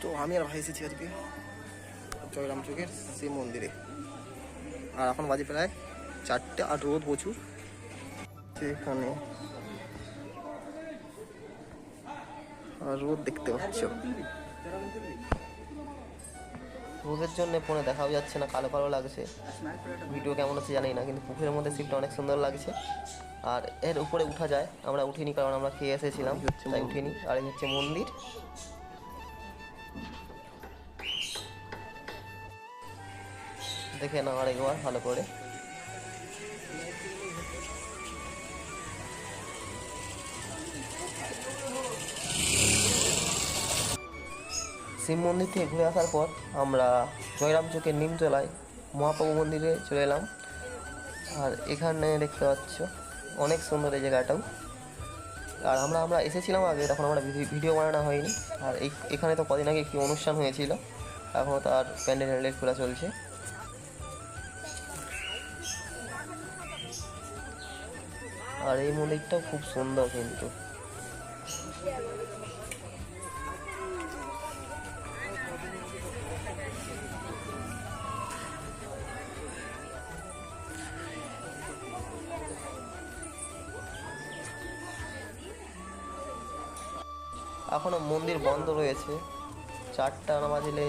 তো আমি আর ভাই এসেছি আজকে জয়রাম চোখের শিব মন্দিরে। আর এখন বাজে প্রায় 4টে, আর রোদ প্রচুর এখানে, আর রোদ দেখতে পাচ্ছ। রোদের জন্য ফোনে দেখাও যাচ্ছে না, কালো কালো লাগছে। ভিডিও কেমন হচ্ছে জানি না, কিন্তু পুকুরের মধ্যে শিপটা অনেক সুন্দর লাগছে। আর এর উপরে উঠা যায়, আমরা উঠিনি কারণ আমরা খেয়ে এসেছিলাম, তাই উঠিনি। আর এই হচ্ছে মন্দির। দেখে নাও আরেকবার ভালো করে। শিব মন্দির থেকে ঘুরে আসার পর আমরা জয়রাম চোখের নিমতলায় মহাপ্রভু মন্দিরে চলে এলাম। আর এখানে দেখতে পাচ্ছ অনেক সুন্দর এই জায়গাটাও। আর আমরা এসেছিলাম আগে, তখন আমরা ভিডিও বানানো হয়নি। আর এখানে তো কদিন আগে একটি অনুষ্ঠান হয়েছিল, এখনও তার প্যান্ডেল খোলা চলছে। আর এই মন্দিরটাও খুব সুন্দর কিন্তু। এখনো মন্দির বন্ধ রয়েছে, 4টা না বাজলে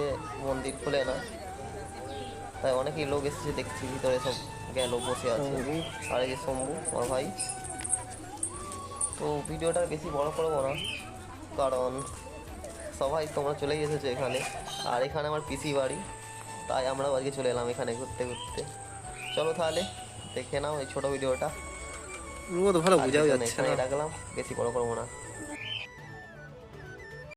মন্দির খোলে না, তাই অনেকেই লোক এসেছে দেখছি, ভিতরে সব গেল বসে আছে। আর এই যে শম্ভু আমার ভাই। তো ভিডিওটা বেশি বড় করবো না, কারণ সবাই তোমরা চলেই এসেছো এখানে। আর এখানে আমার পিসি বাড়ি, তাই আমরাও আজকে চলে এলাম এখানে ঘুরতে ঘুরতে। চলো তাহলে দেখে নাও এই ছোটো ভিডিওটা। রোদ ভালো বোঝাও যাচ্ছে না, রাখলাম, বেশি বড় করবো না।